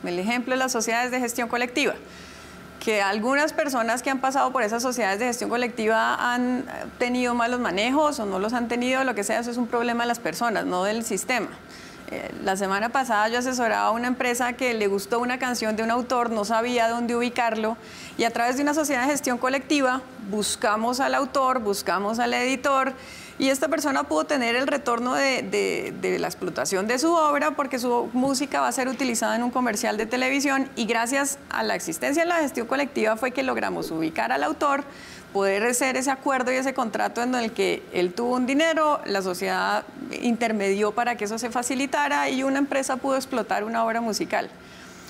El ejemplo de las sociedades de gestión colectiva, que algunas personas que han pasado por esas sociedades de gestión colectiva han tenido malos manejos o no los han tenido, lo que sea, eso es un problema de las personas, no del sistema. La semana pasada yo asesoraba a una empresa que le gustó una canción de un autor, no sabía dónde ubicarlo, y a través de una sociedad de gestión colectiva buscamos al autor, buscamos al editor, y esta persona pudo tener el retorno de la explotación de su obra porque su música va a ser utilizada en un comercial de televisión, y gracias a la existencia de la gestión colectiva fue que logramos ubicar al autor, poder hacer ese acuerdo y ese contrato en el que él tuvo un dinero, la sociedad intermedió para que eso se facilitara y una empresa pudo explotar una obra musical.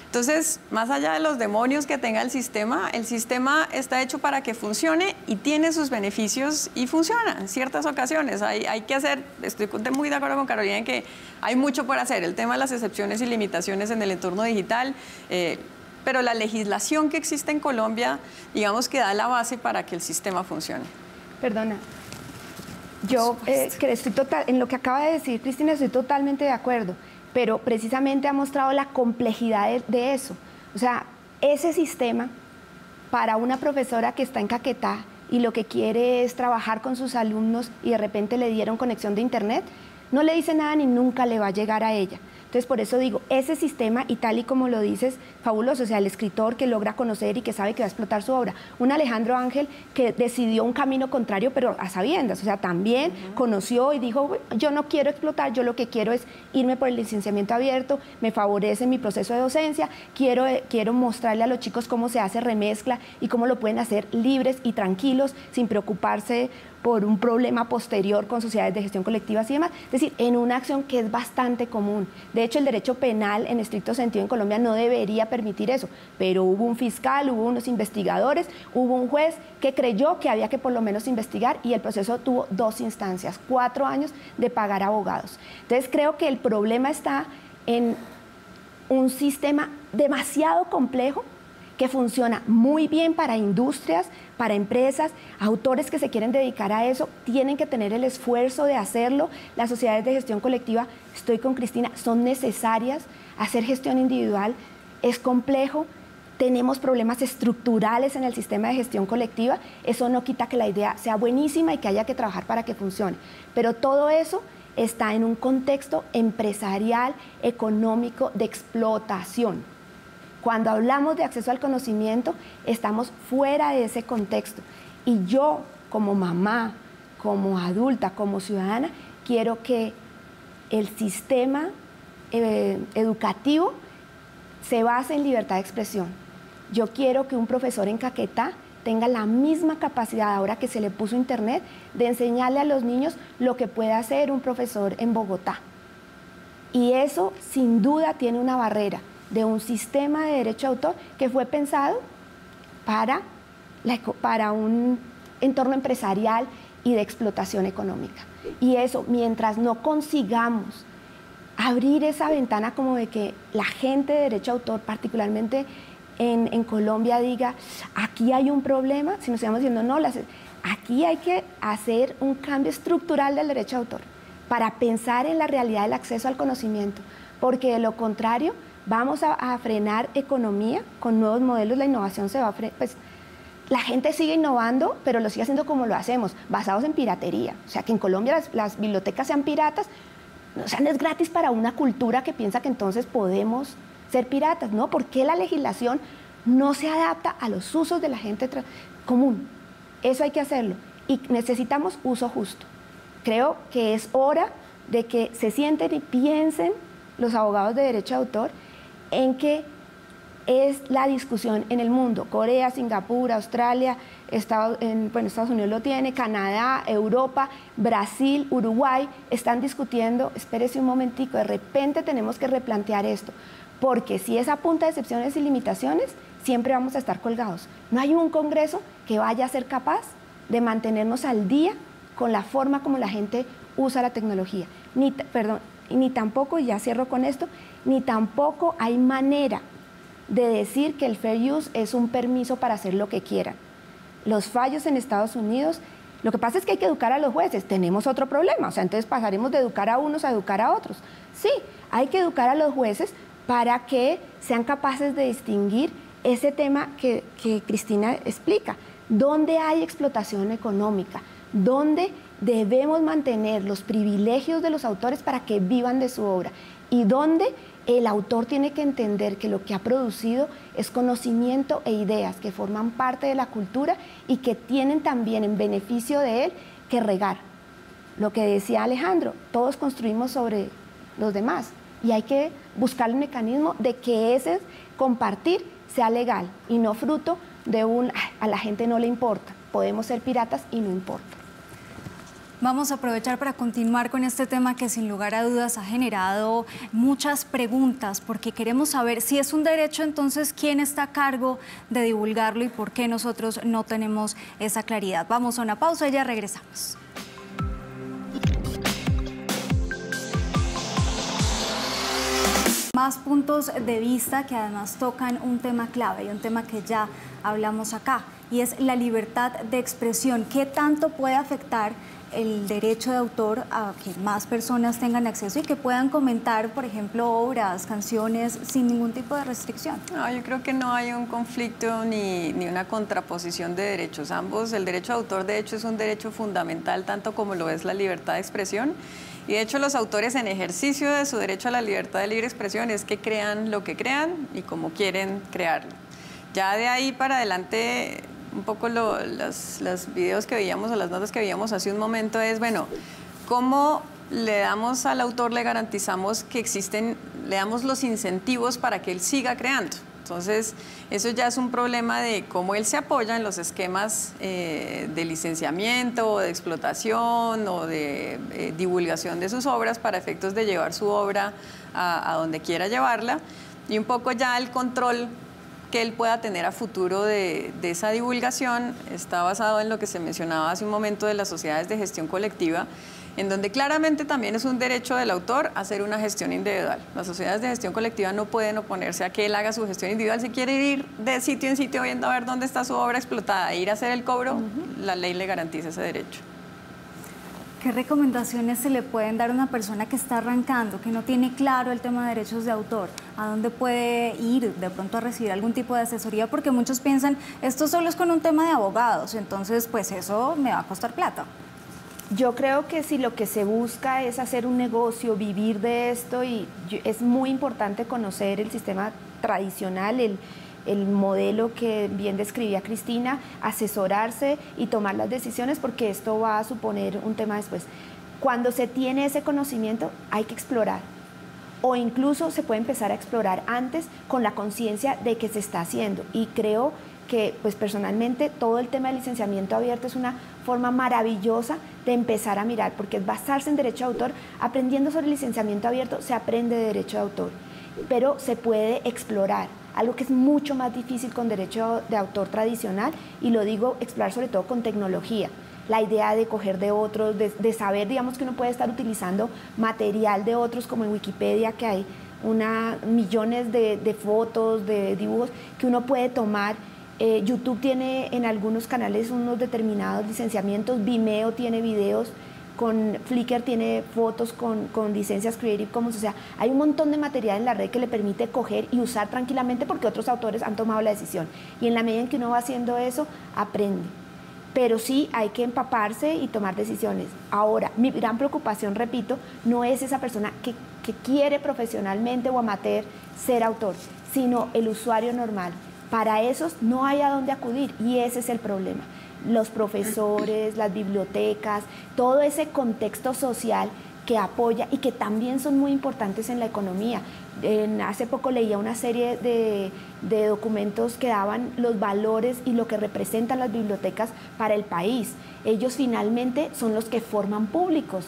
Entonces, más allá de los demonios que tenga el sistema está hecho para que funcione y tiene sus beneficios y funciona en ciertas ocasiones. Hay que hacer, estoy muy de acuerdo con Carolina en que hay mucho por hacer, el tema de las excepciones y limitaciones en el entorno digital, pero la legislación que existe en Colombia, digamos que da la base para que el sistema funcione. Perdona, yo en lo que acaba de decir Cristina estoy totalmente de acuerdo, pero precisamente ha mostrado la complejidad de eso. O sea, ese sistema para una profesora que está en Caquetá y lo que quiere es trabajar con sus alumnos y de repente le dieron conexión de internet, no le dice nada ni nunca le va a llegar a ella. Entonces, por eso digo, ese sistema, y tal y como lo dices, fabuloso, o sea, el escritor que logra conocer y que sabe que va a explotar su obra. Un Alejandro Ángel que decidió un camino contrario, pero a sabiendas, o sea, también conoció y dijo, yo no quiero explotar, yo lo que quiero es irme por el licenciamiento abierto, me favorece mi proceso de docencia, quiero mostrarle a los chicos cómo se hace remezcla y cómo lo pueden hacer libres y tranquilos, sin preocuparse por un problema posterior con sociedades de gestión colectiva y demás. Es decir, en una acción que es bastante común. De hecho, el derecho penal, en estricto sentido, en Colombia no debería permitir eso, pero hubo un fiscal, hubo unos investigadores, hubo un juez que creyó que había que por lo menos investigar y el proceso tuvo 2 instancias, 4 años de pagar abogados. Entonces, creo que el problema está en un sistema demasiado complejo que funciona muy bien para industrias, para empresas, autores que se quieren dedicar a eso, tienen que tener el esfuerzo de hacerlo. Las sociedades de gestión colectiva, estoy con Cristina, son necesarias. Hacer gestión individual es complejo, tenemos problemas estructurales en el sistema de gestión colectiva. Eso no quita que la idea sea buenísima y que haya que trabajar para que funcione. Pero todo eso está en un contexto empresarial, económico, de explotación. Cuando hablamos de acceso al conocimiento, estamos fuera de ese contexto. Y yo, como mamá, como adulta, como ciudadana, quiero que el sistema educativo se base en libertad de expresión. Yo quiero que un profesor en Caquetá tenga la misma capacidad, ahora que se le puso internet, de enseñarle a los niños lo que puede hacer un profesor en Bogotá. Y eso, sin duda, tiene una barrera de un sistema de derecho de autor que fue pensado para un entorno empresarial y de explotación económica. Y eso, mientras no consigamos abrir esa ventana como de que la gente de derecho de autor, particularmente en Colombia, diga, aquí hay un problema, si nos sigamos diciendo, no, aquí hay que hacer un cambio estructural del derecho de autor para pensar en la realidad del acceso al conocimiento, porque de lo contrario vamos a frenar economía con nuevos modelos, la innovación se va a frenar, pues la gente sigue innovando, pero lo sigue haciendo como lo hacemos, basados en piratería. O sea, que en Colombia las bibliotecas sean piratas, o sea, no es gratis para una cultura que piensa que entonces podemos ser piratas, ¿no? ¿Por qué la legislación no se adapta a los usos de la gente común? Eso hay que hacerlo y necesitamos uso justo. Creo que es hora de que se sienten y piensen los abogados de derecho de autor en que es la discusión en el mundo. Corea, Singapur, Australia, Estados Unidos lo tiene, Canadá, Europa, Brasil, Uruguay, están discutiendo, espérese un momentico, de repente tenemos que replantear esto, porque si es a punta de excepciones y limitaciones, siempre vamos a estar colgados. No hay un Congreso que vaya a ser capaz de mantenernos al día con la forma como la gente usa la tecnología. Ni tampoco, y ya cierro con esto, ni tampoco hay manera de decir que el fair use es un permiso para hacer lo que quieran. Los fallos en Estados Unidos, lo que pasa es que hay que educar a los jueces, tenemos otro problema, o sea, entonces pasaremos de educar a unos a educar a otros. Sí, hay que educar a los jueces para que sean capaces de distinguir ese tema que Cristina explica, dónde hay explotación económica, dónde debemos mantener los privilegios de los autores para que vivan de su obra y dónde el autor tiene que entender que lo que ha producido es conocimiento e ideas que forman parte de la cultura y que tienen también en beneficio de él que regar. Lo que decía Alejandro, todos construimos sobre los demás y hay que buscar el mecanismo de que ese compartir sea legal y no fruto de a la gente no le importa, podemos ser piratas y no importa. Vamos a aprovechar para continuar con este tema que sin lugar a dudas ha generado muchas preguntas, porque queremos saber si es un derecho, entonces quién está a cargo de divulgarlo y por qué nosotros no tenemos esa claridad. Vamos a una pausa y ya regresamos. Más puntos de vista que además tocan un tema clave y un tema que ya hablamos acá, y es la libertad de expresión. ¿Qué tanto puede afectar el derecho de autor a que más personas tengan acceso y que puedan comentar, por ejemplo, obras, canciones, sin ningún tipo de restricción? No, yo creo que no hay un conflicto ni una contraposición de derechos. Ambos, el derecho de autor, de hecho, es un derecho fundamental, tanto como lo es la libertad de expresión. Y de hecho, los autores, en ejercicio de su derecho a la libertad de libre expresión, es que crean lo que crean y como quieren crearlo. Ya de ahí para adelante, un poco los videos que veíamos o las notas que veíamos hace un momento es, bueno, ¿cómo le damos al autor, le garantizamos que existen, le damos los incentivos para que él siga creando? Entonces, eso ya es un problema de cómo él se apoya en los esquemas de licenciamiento, o de explotación o de divulgación de sus obras para efectos de llevar su obra a donde quiera llevarla, y un poco ya el control que él pueda tener a futuro de esa divulgación está basado en lo que se mencionaba hace un momento de las sociedades de gestión colectiva, en donde claramente también es un derecho del autor hacer una gestión individual. Las sociedades de gestión colectiva no pueden oponerse a que él haga su gestión individual. Si quiere ir de sitio en sitio viendo a ver dónde está su obra explotada e ir a hacer el cobro, la ley le garantiza ese derecho. ¿Qué recomendaciones se le pueden dar a una persona que está arrancando, que no tiene claro el tema de derechos de autor? ¿A dónde puede ir de pronto a recibir algún tipo de asesoría? Porque muchos piensan, esto solo es con un tema de abogados, entonces pues eso me va a costar plata. Yo creo que si lo que se busca es hacer un negocio, vivir de esto, es muy importante conocer el sistema tradicional, el modelo que bien describía Cristina, asesorarse y tomar las decisiones, porque esto va a suponer un tema después. Cuando se tiene ese conocimiento hay que explorar, o incluso se puede empezar a explorar antes con la conciencia de que se está haciendo, y creo que pues personalmente todo el tema del licenciamiento abierto es una forma maravillosa de empezar a mirar, porque es basarse en derecho de autor. Aprendiendo sobre el licenciamiento abierto se aprende de derecho de autor, pero se puede explorar, algo que es mucho más difícil con derecho de autor tradicional, y lo digo explorar sobre todo con tecnología. La idea de coger de otros, de saber, digamos, que uno puede estar utilizando material de otros, como en Wikipedia, que hay millones de fotos, de dibujos que uno puede tomar. YouTube tiene en algunos canales unos determinados licenciamientos, Vimeo tiene videos, Flickr tiene fotos con licencias Creative Commons. O sea, hay un montón de material en la red que le permite coger y usar tranquilamente, porque otros autores han tomado la decisión, y en la medida en que uno va haciendo eso, aprende. Pero sí hay que empaparse y tomar decisiones. Ahora, mi gran preocupación, repito, no es esa persona que quiere profesionalmente o amateur ser autor, sino el usuario normal. Para esos no hay a dónde acudir, y ese es el problema. Los profesores, las bibliotecas, todo ese contexto social que apoya y que también son muy importantes en la economía. Hace poco leía una serie de documentos que daban los valores y lo que representan las bibliotecas para el país. Ellos finalmente son los que forman públicos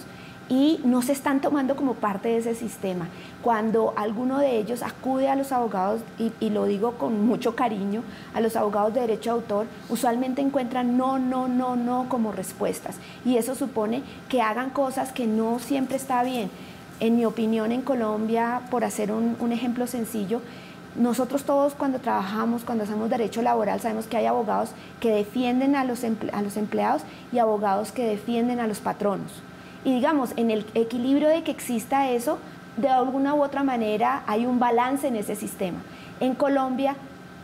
y no se están tomando como parte de ese sistema. Cuando alguno de ellos acude a los abogados, y lo digo con mucho cariño, a los abogados de derecho de autor, usualmente encuentran no como respuestas, y eso supone que hagan cosas que no siempre está bien. En mi opinión, en Colombia, por hacer un ejemplo sencillo, nosotros todos cuando trabajamos, cuando hacemos derecho laboral, sabemos que hay abogados que defienden a los empleados y abogados que defienden a los patronos. Y digamos, en el equilibrio de que exista eso, de alguna u otra manera hay un balance en ese sistema. En Colombia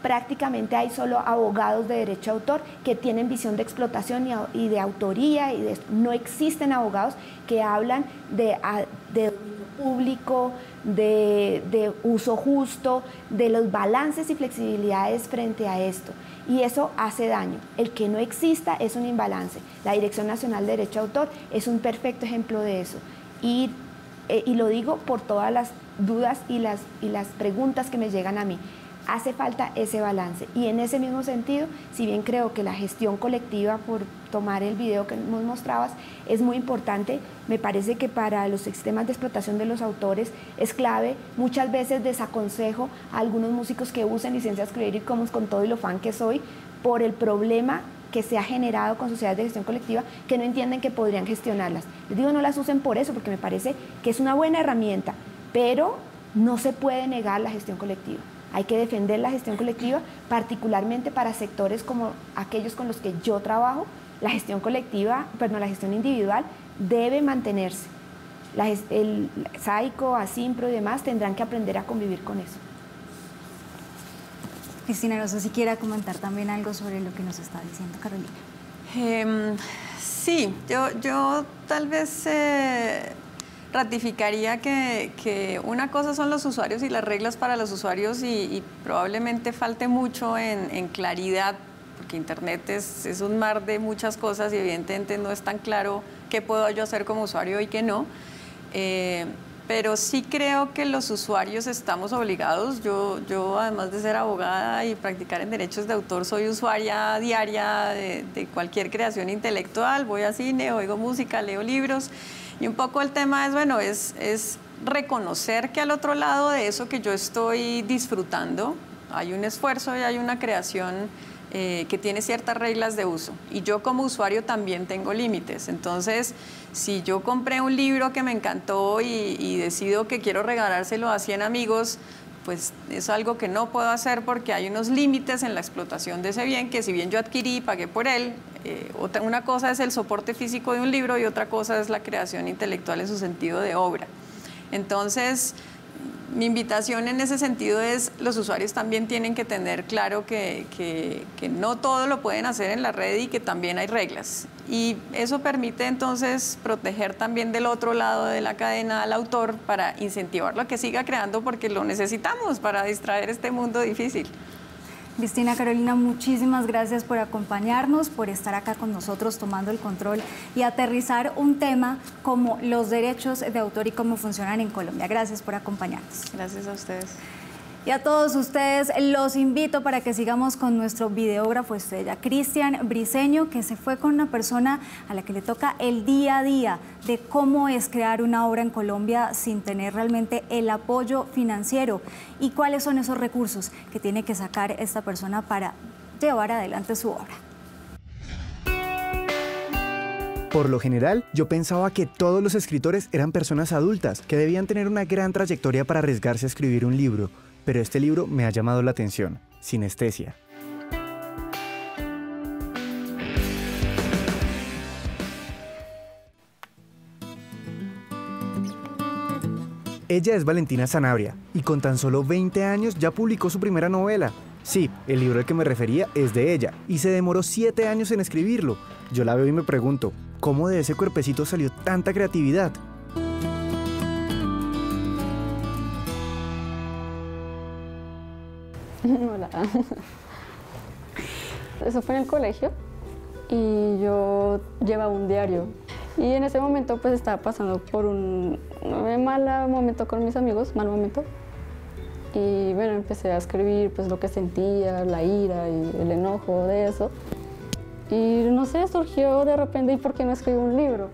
prácticamente hay solo abogados de derecho de autor que tienen visión de explotación y de autoría, y no existen abogados que hablan de dominio público, de uso justo, de los balances y flexibilidades frente a esto. Y eso hace daño. El que no exista es un imbalance. La Dirección Nacional de Derecho de Autor es un perfecto ejemplo de eso. Y lo digo por todas las dudas y las preguntas que me llegan a mí. Hace falta ese balance, y en ese mismo sentido, si bien creo que la gestión colectiva, por tomar el video que nos mostrabas, es muy importante, me parece que para los sistemas de explotación de los autores es clave. Muchas veces desaconsejo a algunos músicos que usen licencias Creative Commons, con todo y lo fan que soy, por el problema que se ha generado con sociedades de gestión colectiva que no entienden que podrían gestionarlas. Les digo, no las usen por eso, porque me parece que es una buena herramienta, pero no se puede negar la gestión colectiva. Hay que defender la gestión colectiva, particularmente para sectores como aquellos con los que yo trabajo. La gestión colectiva, perdón, la gestión individual debe mantenerse. El SAICO, ASIMPRO y demás tendrán que aprender a convivir con eso. Cristina, no sé si quiera comentar también algo sobre lo que nos está diciendo Carolina. Sí, yo tal vez ratificaría que una cosa son los usuarios y las reglas para los usuarios, y probablemente falte mucho en claridad, porque Internet es un mar de muchas cosas y evidentemente no es tan claro qué puedo yo hacer como usuario y qué no. Pero sí creo que los usuarios estamos obligados. Yo además de ser abogada y practicar en derechos de autor, soy usuaria diaria de cualquier creación intelectual. Voy a cine, oigo música, leo libros. Y un poco el tema es, bueno, es reconocer que al otro lado de eso que yo estoy disfrutando hay un esfuerzo y hay una creación que tiene ciertas reglas de uso. Y yo como usuario también tengo límites. Entonces, si yo compré un libro que me encantó y decido que quiero regalárselo a 100 amigos, pues es algo que no puedo hacer porque hay unos límites en la explotación de ese bien que, si bien yo adquirí y pagué por él, Una cosa es el soporte físico de un libro y otra cosa es la creación intelectual en su sentido de obra. Entonces, mi invitación en ese sentido es, los usuarios también tienen que tener claro que no todo lo pueden hacer en la red y que también hay reglas. Y eso permite entonces proteger también del otro lado de la cadena al autor para incentivarlo a que siga creando, porque lo necesitamos para distraer este mundo difícil. Cristina, Carolina, muchísimas gracias por acompañarnos, por estar acá con nosotros tomando el control y aterrizar un tema como los derechos de autor y cómo funcionan en Colombia. Gracias por acompañarnos. Gracias a ustedes. Y a todos ustedes los invito para que sigamos con nuestro videógrafo estrella, Cristian Briceño, que se fue con una persona a la que le toca el día a día de cómo es crear una obra en Colombia sin tener realmente el apoyo financiero y cuáles son esos recursos que tiene que sacar esta persona para llevar adelante su obra. Por lo general, yo pensaba que todos los escritores eran personas adultas, que debían tener una gran trayectoria para arriesgarse a escribir un libro. Pero este libro me ha llamado la atención, Sinestesia. Ella es Valentina Sanabria y con tan solo 20 años ya publicó su primera novela. Sí, el libro al que me refería es de ella y se demoró 7 años en escribirlo. Yo la veo y me pregunto, ¿cómo de ese cuerpecito salió tanta creatividad? Hola. Eso fue en el colegio y yo llevaba un diario y en ese momento pues estaba pasando por un mal momento con mis amigos, y bueno, empecé a escribir pues lo que sentía, la ira y el enojo de eso y no sé, surgió de repente, ¿y por qué no escribí un libro?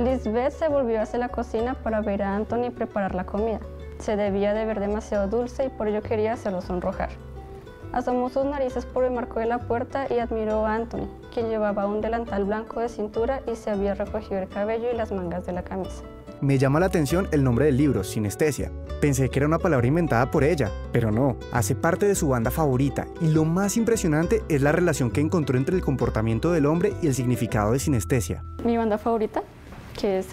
Lisbeth se volvió hacia la cocina para ver a Anthony preparar la comida. Se debía de ver demasiado dulce y por ello quería hacerlo sonrojar. Asomó sus narices por el marco de la puerta y admiró a Anthony, quien llevaba un delantal blanco de cintura y se había recogido el cabello y las mangas de la camisa. Me llama la atención el nombre del libro, Sinestesia. Pensé que era una palabra inventada por ella, pero no, hace parte de su banda favorita y lo más impresionante es la relación que encontró entre el comportamiento del hombre y el significado de sinestesia. Mi banda favorita, que es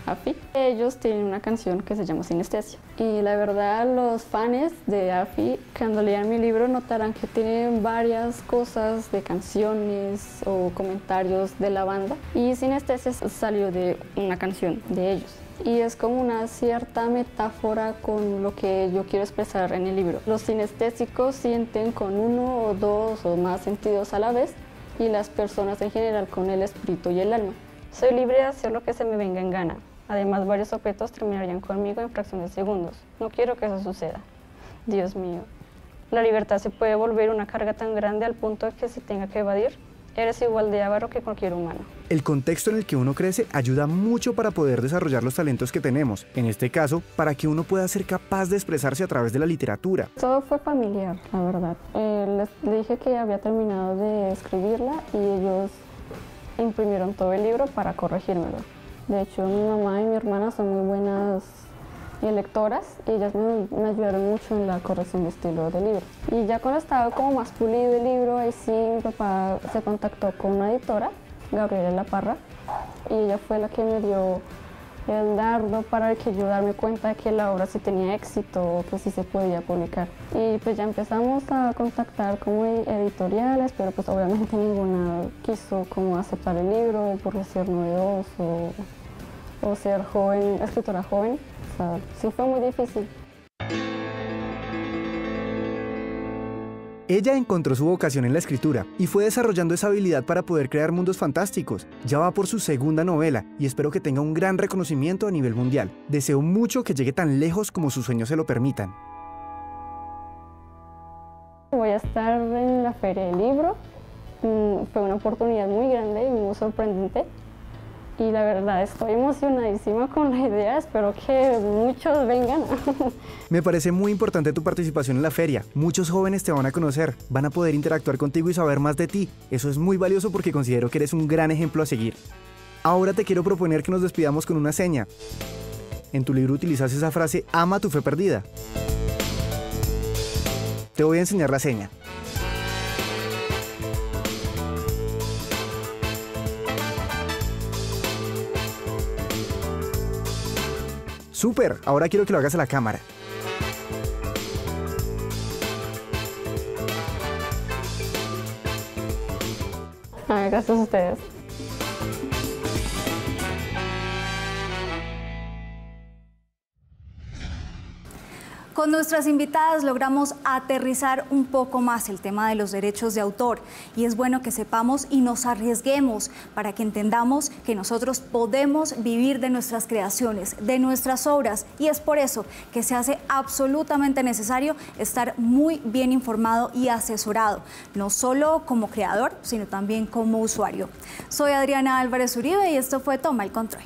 AFI, ellos tienen una canción que se llama Sinestesia. Y la verdad, los fans de AFI, cuando lean mi libro, notarán que tienen varias cosas de canciones o comentarios de la banda. Y Sinestesia salió de una canción de ellos. Y es como una cierta metáfora con lo que yo quiero expresar en el libro. Los sinestésicos sienten con uno o dos o más sentidos a la vez, y las personas en general con el espíritu y el alma. Soy libre de hacer lo que se me venga en gana. Además, varios objetos terminarían conmigo en fracción de segundos. No quiero que eso suceda. Dios mío. La libertad se puede volver una carga tan grande al punto de que se tenga que evadir. Eres igual de avaro que cualquier humano. El contexto en el que uno crece ayuda mucho para poder desarrollar los talentos que tenemos. En este caso, para que uno pueda ser capaz de expresarse a través de la literatura. Todo fue familiar, la verdad. Les dije que había terminado de escribirla y ellos imprimieron todo el libro para corregírmelo. De hecho, mi mamá y mi hermana son muy buenas lectoras y ellas me ayudaron mucho en la corrección de estilo del libro. Y ya cuando estaba como más pulido el libro, ahí sí mi papá se contactó con una editora, Gabriela La Parra, y ella fue la que me dio el dardo para que yo darme cuenta de que la obra sí tenía éxito, que sí se podía publicar. Y pues ya empezamos a contactar como editoriales, pero pues obviamente ninguna quiso como aceptar el libro por ser novedoso o ser joven, escritora joven. O sea, sí fue muy difícil. Ella encontró su vocación en la escritura y fue desarrollando esa habilidad para poder crear mundos fantásticos. Ya va por su segunda novela y espero que tenga un gran reconocimiento a nivel mundial. Deseo mucho que llegue tan lejos como sus sueños se lo permitan. Voy a estar en la Feria del Libro. Fue una oportunidad muy grande y muy sorprendente. Y la verdad estoy emocionadísima con la idea, espero que muchos vengan. Me parece muy importante tu participación en la feria. Muchos jóvenes te van a conocer, van a poder interactuar contigo y saber más de ti. Eso es muy valioso porque considero que eres un gran ejemplo a seguir. Ahora te quiero proponer que nos despidamos con una seña. En tu libro utilizas esa frase, ama tu fe perdida. Te voy a enseñar la seña. ¡Súper! Ahora quiero que lo hagas a la cámara. Gracias a ustedes. Con nuestras invitadas logramos aterrizar un poco más el tema de los derechos de autor y es bueno que sepamos y nos arriesguemos para que entendamos que nosotros podemos vivir de nuestras creaciones, de nuestras obras, y es por eso que se hace absolutamente necesario estar muy bien informado y asesorado, no solo como creador, sino también como usuario. Soy Adriana Álvarez Uribe y esto fue Toma el Control.